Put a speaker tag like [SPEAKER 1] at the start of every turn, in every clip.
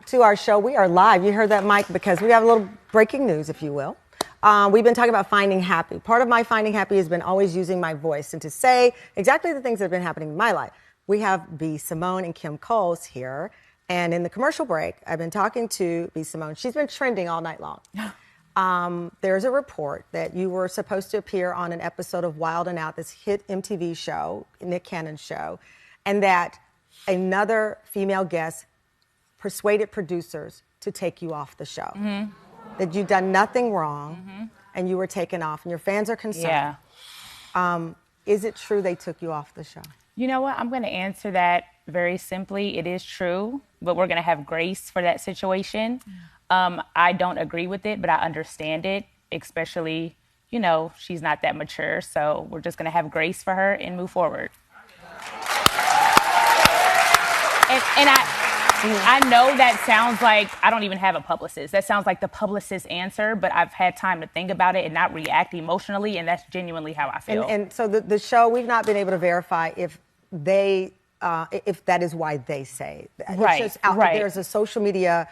[SPEAKER 1] to our show. We are live. You heard that, Mike, because we have a little breaking news, if you will. We've been talking about finding happy. Part of my finding happy has been always using my voice and to say exactly the things that have been happening in my life. We have B.Simone and Kim Coles here. And in the commercial break, I've been talking to B.Simone. She's been trending all night long. There's a report that you were supposed to appear on an episode of Wildin Out, this hit MTV show, Nick Cannon's show, and that another female guest persuaded producers to take you off the show. Mm-hmm. That you'd done nothing wrong, and you were taken off, and your fans are concerned. Yeah. Is it true they took you off the show?
[SPEAKER 2] You know what? I'm going to answer that very simply. It is true, but we're going to have grace for that situation. I don't agree with it, but I understand it, especially, you know, she's not that mature, so we're just going to have grace for her and move forward. And I know that sounds like I don't even have a publicist. That sounds like the publicist's answer, but I've had time to think about it and not react emotionally, and that's genuinely how I feel.
[SPEAKER 1] And so the show, we've not been able to verify if they, if that is why they say.
[SPEAKER 2] Right,
[SPEAKER 1] it's just out,
[SPEAKER 2] right.
[SPEAKER 1] There's a social media,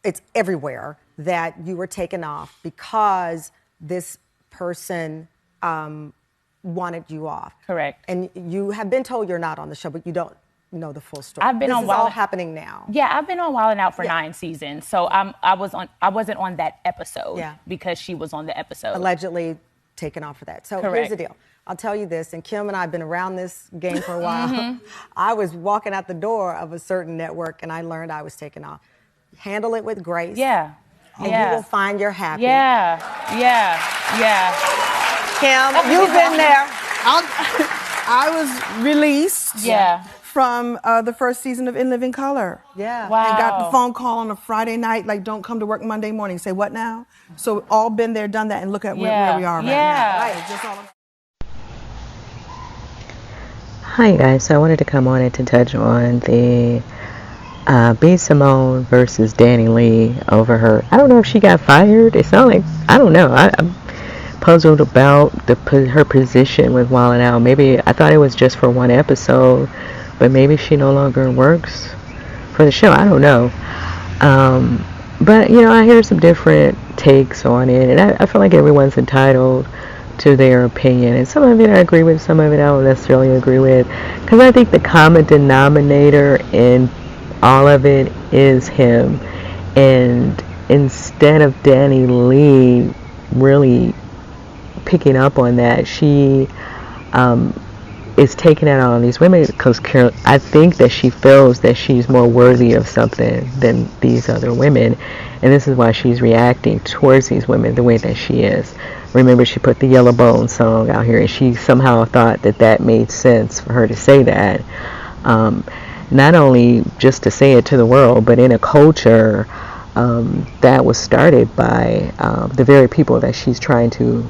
[SPEAKER 1] it's everywhere, that you were taken off because this person wanted you off.
[SPEAKER 2] Correct.
[SPEAKER 1] And you have been told you're not on the show, but you don't know the full story.
[SPEAKER 2] I've been
[SPEAKER 1] this
[SPEAKER 2] on
[SPEAKER 1] is all happening now.
[SPEAKER 2] Yeah, I've been on Wildin Out for 9 seasons. So I wasn't on that episode because she was on the episode.
[SPEAKER 1] Allegedly taken off for that. So here's the deal. I'll tell you this, and Kim and I have been around this game for a while. I was walking out the door of a certain network and I learned I was taken off. Handle it with grace.
[SPEAKER 2] Yeah.
[SPEAKER 1] And you will find your happy.
[SPEAKER 2] Yeah.
[SPEAKER 1] Kim, you've been there.
[SPEAKER 3] I was released.
[SPEAKER 2] Yeah.
[SPEAKER 3] From the first season of In Living Color.
[SPEAKER 1] Yeah.
[SPEAKER 2] Wow.
[SPEAKER 3] And got the phone call on a Friday night, like, don't come to work Monday morning. Say, what now? So all been there, done that, and look at where we are right now. Right. Just all
[SPEAKER 4] Hi guys, so I wanted to come on and to touch on the B.Simone versus Dani Leigh over her. I don't know if she got fired. It sounded like, I don't know. I'm puzzled about her position with Wildin Out. Maybe I thought it was just for one episode, but maybe she no longer works for the show. I don't know. But, you know, I hear some different takes on it, and I feel like everyone's entitled to their opinion. And some of it I agree with, some of it I don't necessarily agree with. Because I think the common denominator in all of it is him. And instead of Dani Leigh really picking up on that, she is taking it out on these women because I think that she feels that she's more worthy of something than these other women, and this is why she's reacting towards these women the way that she is. Remember, she put the Yellow Bone song out here, and she somehow thought that that made sense for her to say that, not only just to say it to the world, but in a culture that was started by the very people that she's trying to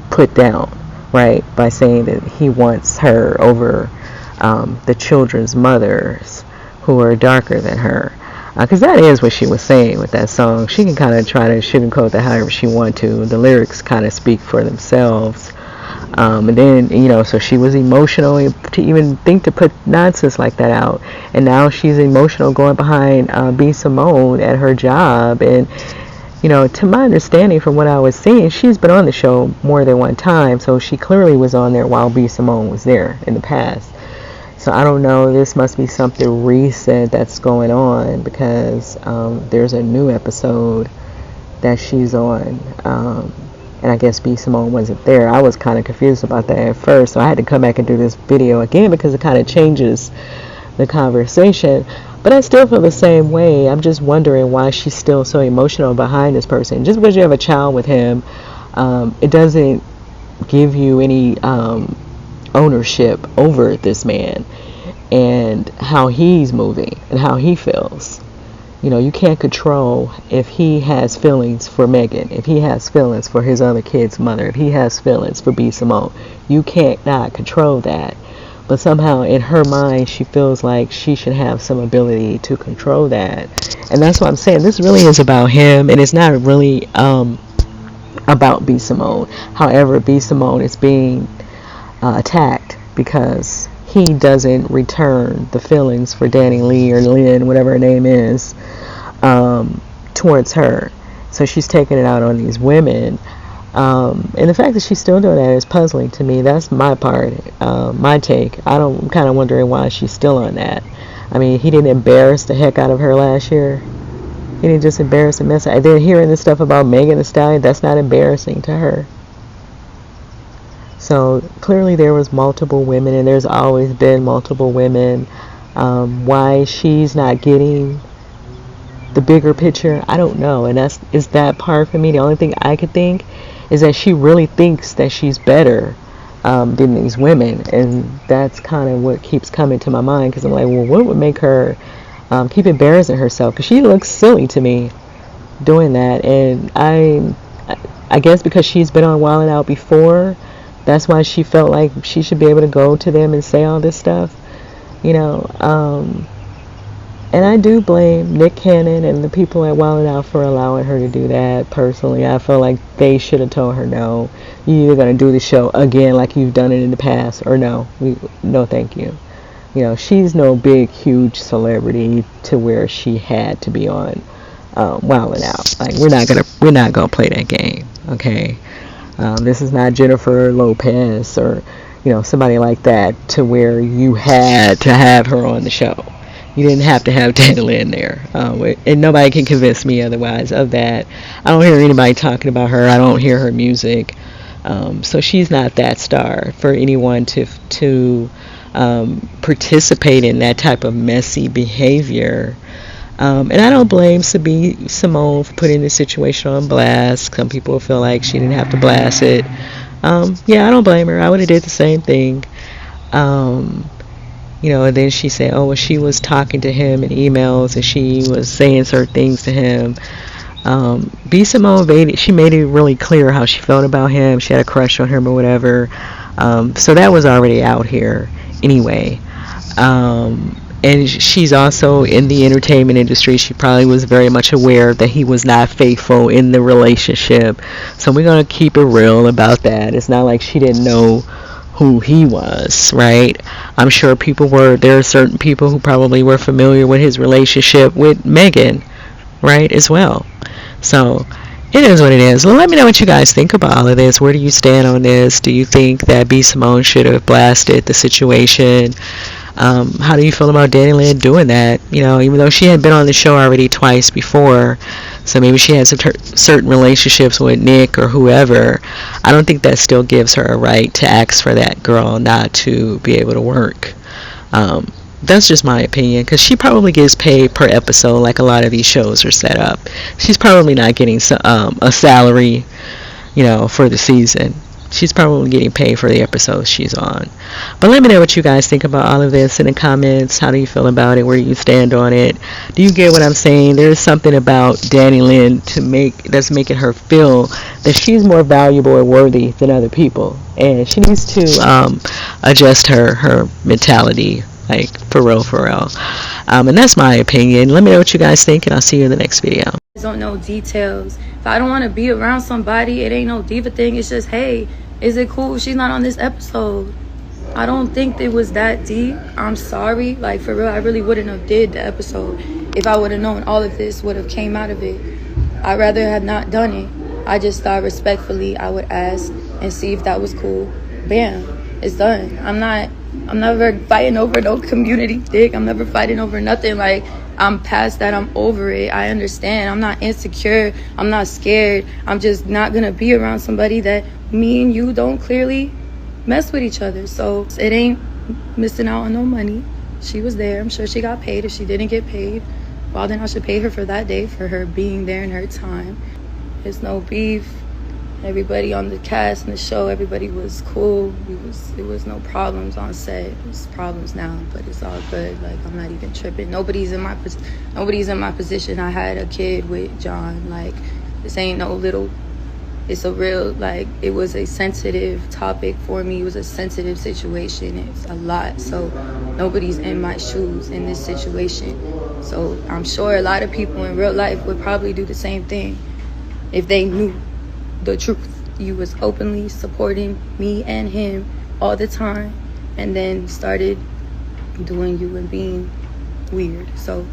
[SPEAKER 4] put down, right? By saying that he wants her over the children's mothers who are darker than her. Because that is what she was saying with that song. She can kind of try to sugarcoat that however she wants to. The lyrics kind of speak for themselves. And then, you know, so she was emotional to even think to put nonsense like that out. And now she's emotional going behind B.Simone at her job. And, you know, to my understanding from what I was seeing, she's been on the show more than one time. So she clearly was on there while B.Simone was there in the past. So I don't know, this must be something recent that's going on because there's a new episode that she's on. And I guess B.Simone wasn't there. I was kind of confused about that at first, so I had to come back and do this video again because it kind of changes the conversation. But I still feel the same way. I'm just wondering why she's still so emotional behind this person. Just because you have a child with him, it doesn't give you any ownership over this man and how he's moving and how he feels. You know, you can't control if he has feelings for Megan, if he has feelings for his other kid's mother, if he has feelings for B.Simone. You can't not control that. But somehow in her mind, she feels like she should have some ability to control that. And that's what I'm saying. This really is about him, and it's not really about B.Simone. However, B.Simone is being attacked because he doesn't return the feelings for Danileigh or Lynn, whatever her name is, towards her. So she's taking it out on these women. And the fact that she's still doing that is puzzling to me. That's my part, my take. I'm kind of wondering why she's still on that. I mean, he didn't embarrass the heck out of her last year. He didn't just embarrass the mess. And then hearing this stuff about Megan Thee Stallion, that's not embarrassing to her. So clearly there was multiple women, and there's always been multiple women. Why she's not getting the bigger picture, I don't know. And is that part for me. The only thing I could think is that she really thinks that she's better than these women, and that's kind of what keeps coming to my mind, because I'm like, well, what would make her keep embarrassing herself? Because she looks silly to me doing that. And I guess because she's been on Wildin Out before, that's why she felt like she should be able to go to them and say all this stuff, you know. And I do blame Nick Cannon and the people at Wildin Out for allowing her to do that. Personally, I feel like they should have told her, no, you're either going to do the show again like you've done it in the past, or no thank you. You know, she's no big, huge celebrity to where she had to be on Wildin Out. Like, we're not gonna play that game, okay? This is not Jennifer Lopez or, you know, somebody like that to where you had to have her on the show. You didn't have to have Danileigh in there. And nobody can convince me otherwise of that. I don't hear anybody talking about her. I don't hear her music. So she's not that star for anyone to participate in that type of messy behavior. And I don't blame B.Simone for putting the situation on blast. Some people feel like she didn't have to blast it. Yeah, I don't blame her. I would have did the same thing. You know, and then she said, oh, well, she was talking to him in emails and she was saying certain things to him. B.Simone, she made it really clear how she felt about him. She had a crush on him or whatever. So that was already out here anyway. And she's also in the entertainment industry. She probably was very much aware that he was not faithful in the relationship. So we're going to keep it real about that. It's not like she didn't know who he was, right? I'm sure there are certain people who probably were familiar with his relationship with Megan, right, as well. So it is what it is. Well, let me know what you guys think about all of this. Where do you stand on this? Do you think that B.Simone should have blasted the situation? How do you feel about Danileigh doing that? You know, even though she had been on the show already twice before, so maybe she had some certain relationships with Nick or whoever, I don't think that still gives her a right to ask for that girl not to be able to work. That's just my opinion, because she probably gets paid per episode like a lot of these shows are set up. She's probably not getting a salary, you know, for the season. She's probably getting paid for the episodes she's on. But let me know what you guys think about all of this in the comments. How do you feel about it? Where do you stand on it? Do you get what I'm saying? There's something about Danileigh that's making her feel that she's more valuable and worthy than other people. And she needs to adjust her mentality, like, for real. And that's my opinion. Let me know what you guys think, and I'll see you in the next video.
[SPEAKER 5] I don't know details. If I don't want to be around somebody, it ain't no diva thing. It's just, hey, is it cool if she's not on this episode? I don't think it was that deep. I'm sorry. Like, for real, I really wouldn't have did the episode if I would have known all of this would have came out of it. I'd rather have not done it. I just thought respectfully I would ask and see if that was cool. Bam, it's done. I'm never fighting over no community dick. I'm never fighting over nothing. Like, I'm past that. I'm over it. I understand. I'm not insecure. I'm not scared. I'm just not gonna be around somebody that me and you don't clearly mess with each other. So it ain't missing out on no money. She was there. I'm sure she got paid. If she didn't get paid, well, then I should pay her for that day, for her being there in her time. There's no beef. Everybody on the cast and the show, everybody was cool. It was no problems on set. It was problems now, but it's all good. Like, I'm not even tripping. Nobody's in my position. I had a kid with John. Like, this ain't no little. It's a real, like, it was a sensitive topic for me. It was a sensitive situation. It's a lot. So nobody's in my shoes in this situation. So I'm sure a lot of people in real life would probably do the same thing if they knew the truth. You was openly supporting me and him all the time. and then started doing you and being weird. So